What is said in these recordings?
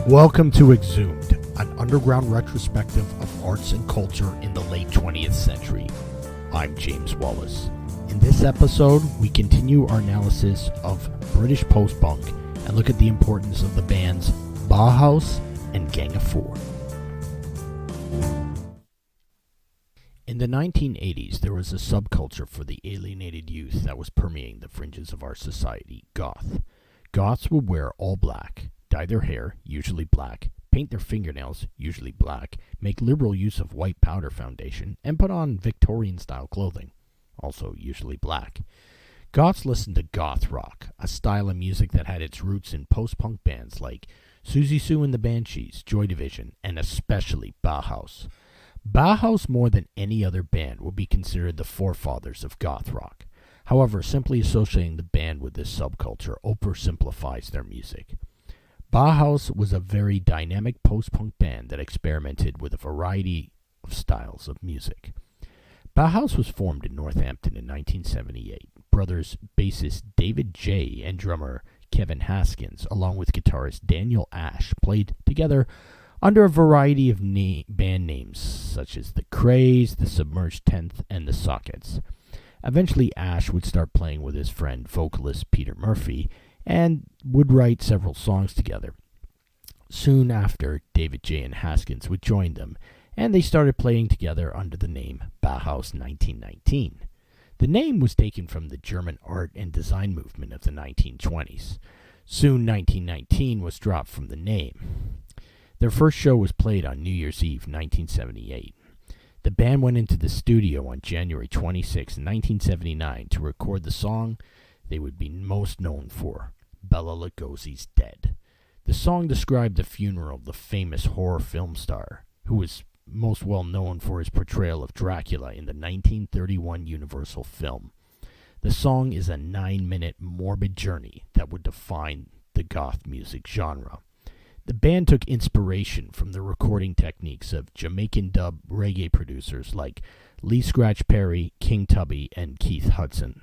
Welcome to Exhumed, an underground retrospective of arts and culture in the late 20th century. I'm James Wallace. In this episode, we continue our analysis of British post-punk and look at the importance of the bands Bauhaus and Gang of Four. In the 1980s, there was a subculture for the alienated youth that was permeating the fringes of our society, goth. Goths would wear all black, dye their hair, usually black, paint their fingernails, usually black, make liberal use of white powder foundation, and put on Victorian-style clothing, also usually black. Goths listened to goth rock, a style of music that had its roots in post-punk bands like Susie Sue and the Banshees, Joy Division, and especially Bauhaus. Bauhaus, more than any other band, would be considered the forefathers of goth rock. However, simply associating the band with this subculture oversimplifies their music. Bauhaus was a very dynamic post-punk band that experimented with a variety of styles of music. Bauhaus was formed in Northampton in 1978. Brothers bassist David J. and drummer Kevin Haskins, along with guitarist Daniel Ash, played together under a variety of band names such as The Craze, The Submerged Tenth, and The Sockets. Eventually, Ash would start playing with his friend vocalist Peter Murphy and would write several songs together. Soon after, David J. and Haskins would join them, and they started playing together under the name Bauhaus 1919. The name was taken from the German art and design movement of the 1920s. Soon, 1919 was dropped from the name. Their first show was played on New Year's Eve, 1978. The band went into the studio on January 26, 1979 to record the song they would be most known for, Bela Lugosi's Dead. The song described the funeral of the famous horror film star, who was most well known for his portrayal of Dracula in the 1931 Universal film. The song is a 9-minute morbid journey that would define the goth music genre. The band took inspiration from the recording techniques of Jamaican dub reggae producers like Lee Scratch Perry, King Tubby, and Keith Hudson.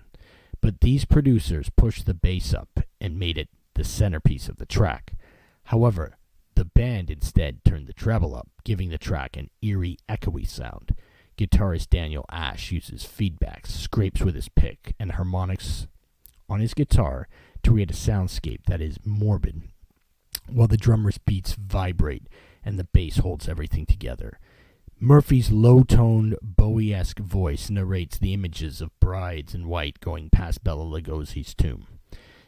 But these producers pushed the bass up and made it the centerpiece of the track. However, the band instead turned the treble up, giving the track an eerie, echoey sound. Guitarist Daniel Ash uses feedbacks, scrapes with his pick, and harmonics on his guitar to create a soundscape that is morbid, while the drummer's beats vibrate and the bass holds everything together. Murphy's low-toned, Bowie-esque voice narrates the images of brides in white going past Bela Lugosi's tomb.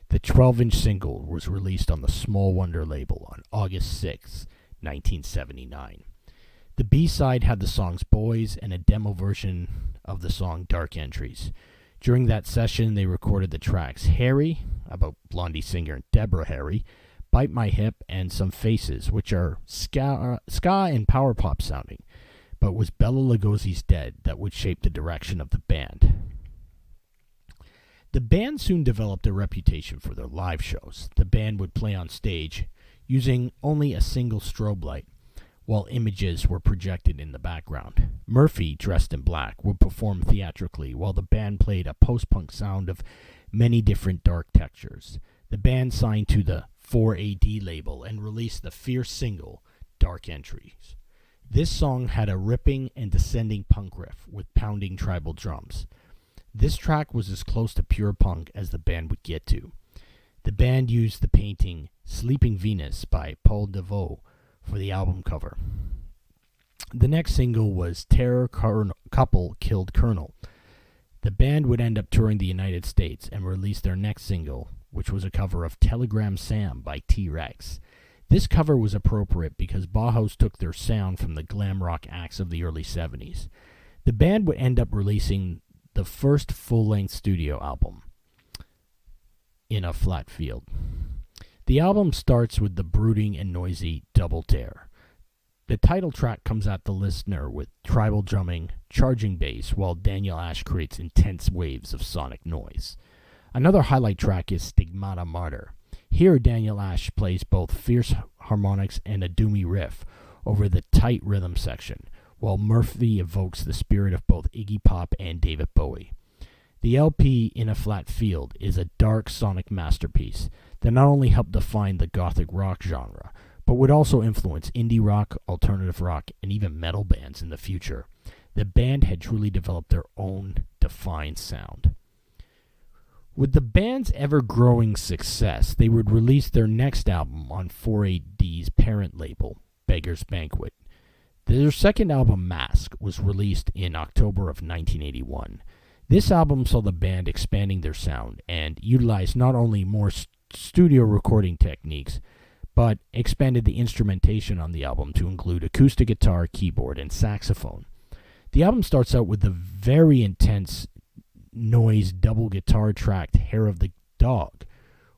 The 12-inch single was released on the Small Wonder label on August 6, 1979. The B-side had the songs Boys and a demo version of the song Dark Entries. During that session, they recorded the tracks Harry, about Blondie singer Deborah Harry, Bite My Hip, and Some Faces, which are ska and power pop sounding, but was Bela Lugosi's Dead that would shape the direction of the band. The band soon developed a reputation for their live shows. The band would play on stage using only a single strobe light, while images were projected in the background. Murphy, dressed in black, would perform theatrically, while the band played a post-punk sound of many different dark textures. The band signed to the 4AD label and released the fierce single, Dark Entries. This song had a ripping and descending punk riff with pounding tribal drums. This track was as close to pure punk as the band would get to. The band used the painting Sleeping Venus by Paul Devoe for the album cover. The next single was Terror Couple Killed Colonel. The band would end up touring the United States and release their next single, which was a cover of Telegram Sam by T-Rex. This cover was appropriate because Bauhaus took their sound from the glam rock acts of the early 70s. The band would end up releasing the first full-length studio album, In a Flat Field. The album starts with the brooding and noisy Double Dare. The title track comes at the listener with tribal drumming, charging bass, while Daniel Ash creates intense waves of sonic noise. Another highlight track is Stigmata Martyr. Here, Daniel Ash plays both fierce harmonics and a doomy riff over the tight rhythm section, while Murphy evokes the spirit of both Iggy Pop and David Bowie. The LP, In a Flat Field, is a dark sonic masterpiece that not only helped define the gothic rock genre, but would also influence indie rock, alternative rock, and even metal bands in the future. The band had truly developed their own defined sound. With the band's ever-growing success, they would release their next album on 4AD's parent label, Beggar's Banquet. Their second album, Mask, was released in October of 1981. This album saw the band expanding their sound and utilized not only more studio recording techniques, but expanded the instrumentation on the album to include acoustic guitar, keyboard, and saxophone. The album starts out with the very intense noise double guitar tracked Hair of the Dog,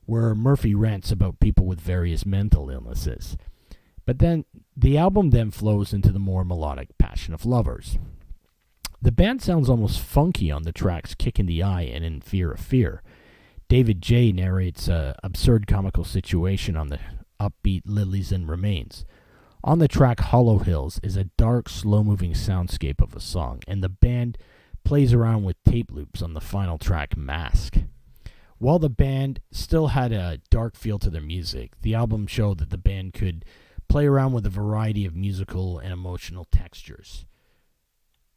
where Murphy rants about people with various mental illnesses. But then the album then flows into the more melodic Passion of Lovers. The band sounds almost funky on the tracks Kick in the Eye and In Fear of Fear. David J. narrates an absurd comical situation on the upbeat Lilies and Remains. On the track Hollow Hills is a dark, slow-moving soundscape of a song, and the band plays around with tape loops on the final track, Mask. While the band still had a dark feel to their music, the album showed that the band could play around with a variety of musical and emotional textures.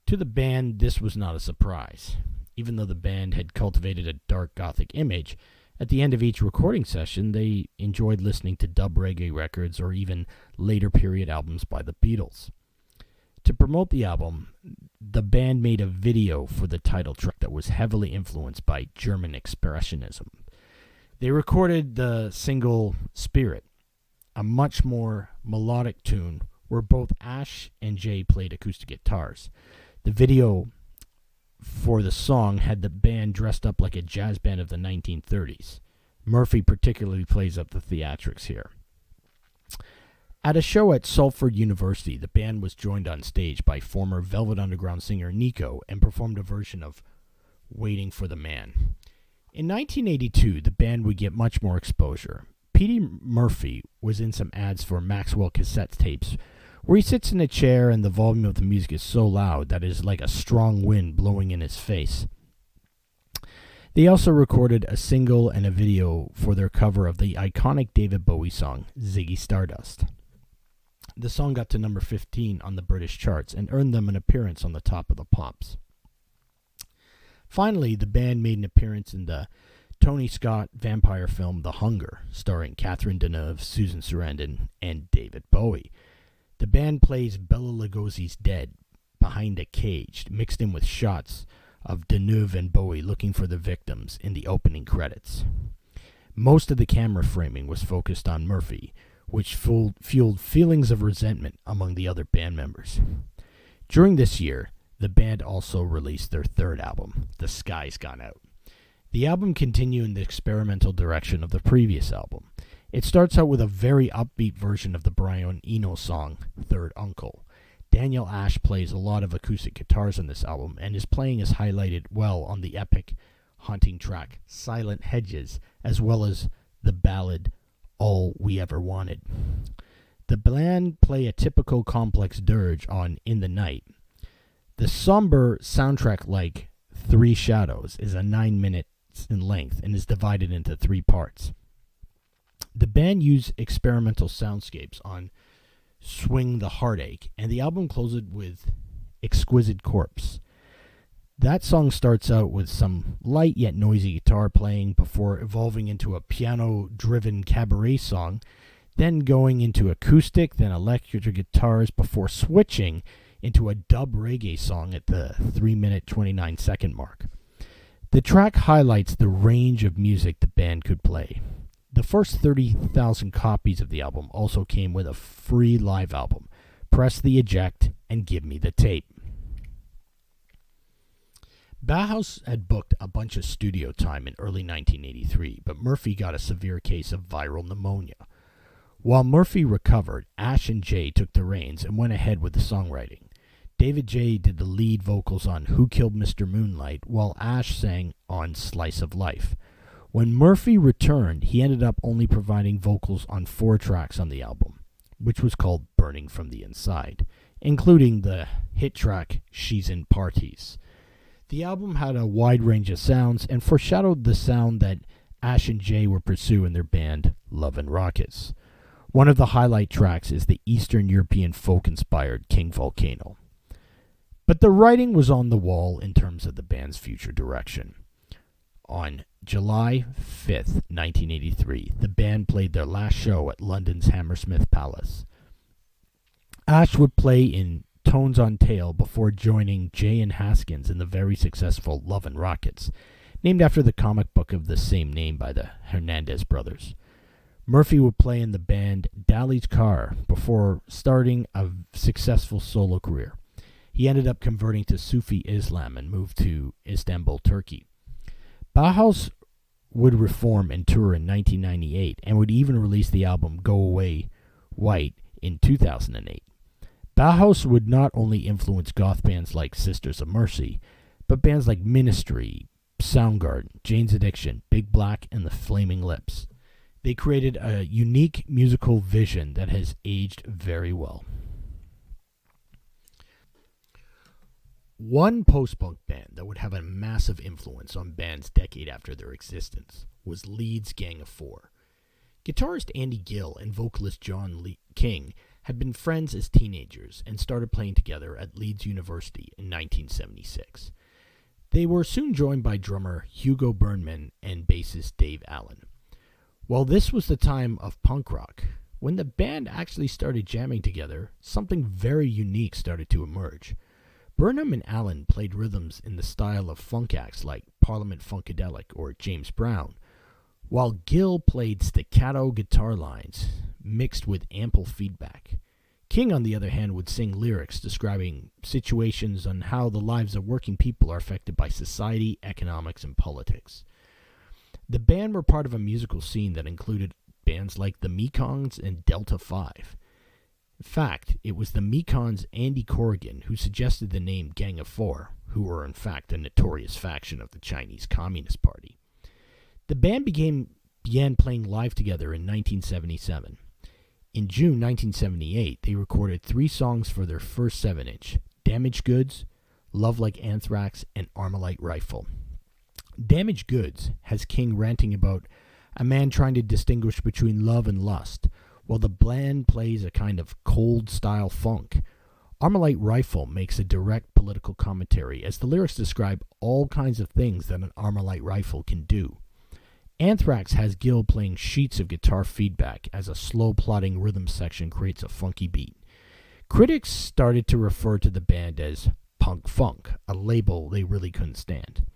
To the band, this was not a surprise. Even though the band had cultivated a dark gothic image, at the end of each recording session, they enjoyed listening to dub reggae records or even later period albums by the Beatles. To promote the album, the band made a video for the title track that was heavily influenced by German Expressionism. They recorded the single Spirit, a much more melodic tune where both Ash and Jay played acoustic guitars. The video for the song had the band dressed up like a jazz band of the 1930s. Murphy particularly plays up the theatrics here. At a show at Salford University, the band was joined on stage by former Velvet Underground singer Nico and performed a version of Waiting for the Man. In 1982, the band would get much more exposure. Petey Murphy was in some ads for Maxwell cassette tapes, where he sits in a chair and the volume of the music is so loud that it is like a strong wind blowing in his face. They also recorded a single and a video for their cover of the iconic David Bowie song, Ziggy Stardust. The song got to number 15 on the British charts and earned them an appearance on the Top of the Pops. Finally, the band made an appearance in the Tony Scott vampire film The Hunger, starring Catherine Deneuve, Susan Sarandon, and David Bowie. The band plays Bela Lugosi's Dead behind a cage, mixed in with shots of Deneuve and Bowie looking for the victims in the opening credits. Most of the camera framing was focused on Murphy, which fueled feelings of resentment among the other band members. During this year, the band also released their third album, The Sky's Gone Out. The album continued in the experimental direction of the previous album. It starts out with a very upbeat version of the Brian Eno song, Third Uncle. Daniel Ash plays a lot of acoustic guitars on this album, and his playing is highlighted well on the epic, haunting track, Silent Hedges, as well as the ballad, All We Ever Wanted. The band play a typical complex dirge on In the Night. The somber soundtrack like Three Shadows is a 9 minutes in length and is divided into 3 parts. The band used experimental soundscapes on Swing the Heartache, and the album closes with Exquisite Corpse. That song starts out with some light yet noisy guitar playing before evolving into a piano-driven cabaret song, then going into acoustic, then electric guitars before switching into a dub reggae song at the 3-minute 29-second mark. The track highlights the range of music the band could play. The first 30,000 copies of the album also came with a free live album, Press the Eject and Give Me the Tape. Bauhaus had booked a bunch of studio time in early 1983, but Murphy got a severe case of viral pneumonia. While Murphy recovered, Ash and Jay took the reins and went ahead with the songwriting. David J. did the lead vocals on Who Killed Mr. Moonlight, while Ash sang on Slice of Life. When Murphy returned, he ended up only providing vocals on 4 tracks on the album, which was called Burning from the Inside, including the hit track She's in Parties. The album had a wide range of sounds and foreshadowed the sound that Ash and Jay were pursuing their band Love and Rockets. One of the highlight tracks is the Eastern European folk-inspired King Volcano. But the writing was on the wall in terms of the band's future direction. On July 5th, 1983, the band played their last show at London's Hammersmith Palace. Ash would play in Tones on Tail before joining Jay and Haskins in the very successful Love and Rockets, named after the comic book of the same name by the Hernandez brothers. Murphy would play in the band Dali's Car before starting a successful solo career. He ended up converting to Sufi Islam and moved to Istanbul, Turkey. Bauhaus would reform and tour in 1998 and would even release the album Go Away White in 2008. Bauhaus would not only influence goth bands like Sisters of Mercy, but bands like Ministry, Soundgarden, Jane's Addiction, Big Black, and the Flaming Lips. They created a unique musical vision that has aged very well. One post-punk band that would have a massive influence on bands decade after their existence was Leeds' Gang of Four. Guitarist Andy Gill and vocalist John King had been friends as teenagers and started playing together at Leeds University in 1976. They were soon joined by drummer Hugo Burnman and bassist Dave Allen. While this was the time of punk rock, when the band actually started jamming together, something very unique started to emerge. Burnham and Allen played rhythms in the style of funk acts like Parliament Funkadelic or James Brown, while Gill played staccato guitar lines mixed with ample feedback. King, on the other hand, would sing lyrics describing situations on how the lives of working people are affected by society, economics, and politics. The band were part of a musical scene that included bands like the Mekongs and Delta 5. In fact, it was the Mekongs' Andy Corrigan who suggested the name Gang of Four, who were in fact a notorious faction of the Chinese Communist Party. The band began playing live together in 1977. In June 1978, they recorded 3 songs for their first 7-inch, Damaged Goods, Love Like Anthrax, and Armalite Rifle. Damaged Goods has King ranting about a man trying to distinguish between love and lust, while the band plays a kind of cold-style funk. Armalite Rifle makes a direct political commentary, as the lyrics describe all kinds of things that an Armalite rifle can do. Anthrax has Gill playing sheets of guitar feedback as a slow-plodding rhythm section creates a funky beat. Critics started to refer to the band as punk funk, a label they really couldn't stand.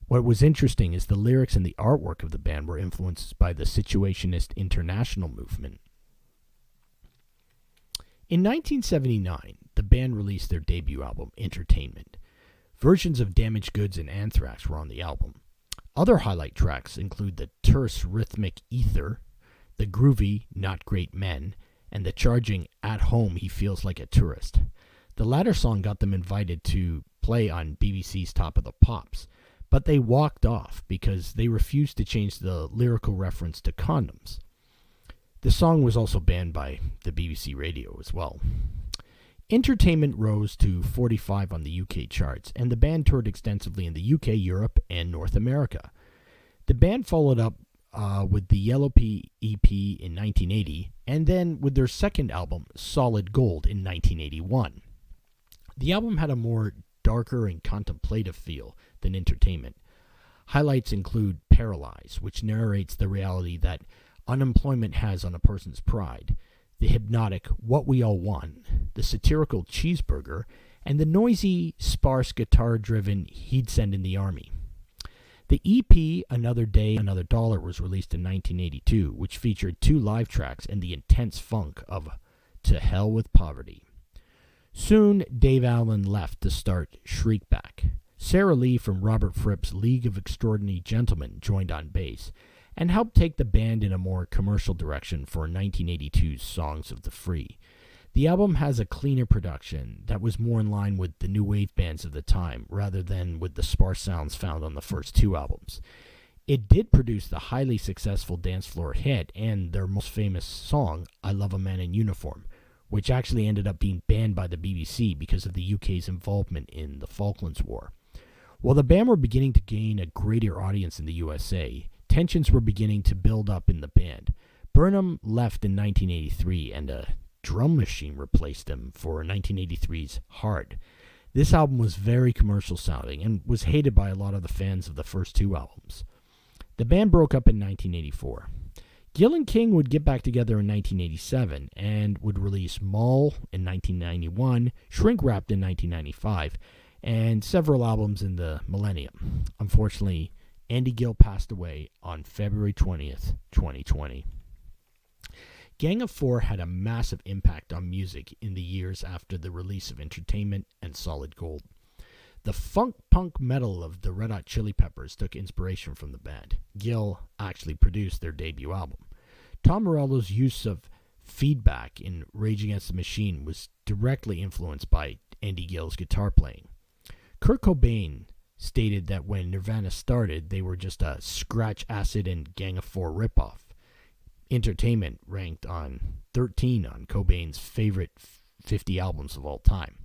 What was interesting is the lyrics and the artwork of the band were influenced by the Situationist International movement. In 1979, the band released their debut album, Entertainment. Versions of Damaged Goods and Anthrax were on the album. Other highlight tracks include the terse rhythmic Ether, the groovy Not Great Men, and the charging At Home He Feels Like a Tourist. The latter song got them invited to play on BBC's Top of the Pops, but they walked off because they refused to change the lyrical reference to condoms. The song was also banned by the BBC Radio as well. Entertainment rose to 45 on the UK charts, and the band toured extensively in the UK, Europe, and North America. The band followed up with the Yellow Pea EP in 1980, and then with their second album, Solid Gold, in 1981. The album had a more darker and contemplative feel than Entertainment. Highlights include Paralyze, which narrates the reality that unemployment has on a person's pride, the hypnotic What We All Want, the satirical Cheeseburger, and the noisy, sparse, guitar-driven He'd Send in the Army. The EP, Another Day, Another Dollar, was released in 1982, which featured 2 live tracks and the intense funk of To Hell with Poverty. Soon, Dave Allen left to start Shriekback. Sarah Lee from Robert Fripp's League of Extraordinary Gentlemen joined on bass, and helped take the band in a more commercial direction for 1982's Songs of the Free. The album has a cleaner production that was more in line with the new wave bands of the time, rather than with the sparse sounds found on the first 2 albums. It did produce the highly successful dance floor hit and their most famous song, I Love a Man in Uniform, which actually ended up being banned by the BBC because of the UK's involvement in the Falklands War. While the band were beginning to gain a greater audience in the USA, tensions were beginning to build up in the band. Burnham left in 1983 and a drum machine replaced him for 1983's Hard. This album was very commercial sounding and was hated by a lot of the fans of the first two albums. The band broke up in 1984. Gill and King would get back together in 1987 and would release Mall in 1991, Shrink Wrapped in 1995, and several albums in the millennium. Unfortunately, Andy Gill passed away on February 20th, 2020. Gang of Four had a massive impact on music in the years after the release of Entertainment and Solid Gold. The funk punk metal of the Red Hot Chili Peppers took inspiration from the band. Gill actually produced their debut album. Tom Morello's use of feedback in Rage Against the Machine was directly influenced by Andy Gill's guitar playing. Kurt Cobain stated that when Nirvana started, they were just a Scratch Acid and Gang of Four ripoff. Entertainment ranked on 13 on Cobain's favorite 50 albums of all time.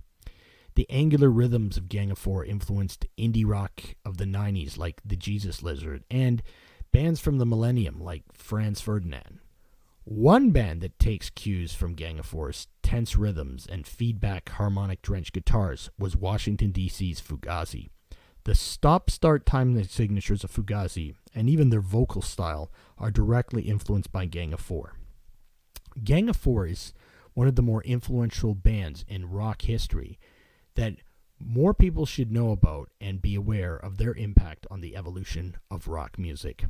The angular rhythms of Gang of Four influenced indie rock of the 90s like the Jesus Lizard and bands from the millennium like Franz Ferdinand. One band that takes cues from Gang of Four's tense rhythms and feedback harmonic-drenched guitars was Washington, D.C.'s Fugazi. The stop-start time signatures of Fugazi and even their vocal style are directly influenced by Gang of Four. Gang of Four is one of the more influential bands in rock history that more people should know about and be aware of their impact on the evolution of rock music.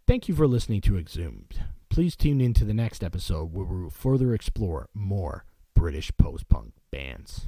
Thank you for listening to Exhumed. Please tune in to the next episode where we will further explore more British post-punk bands.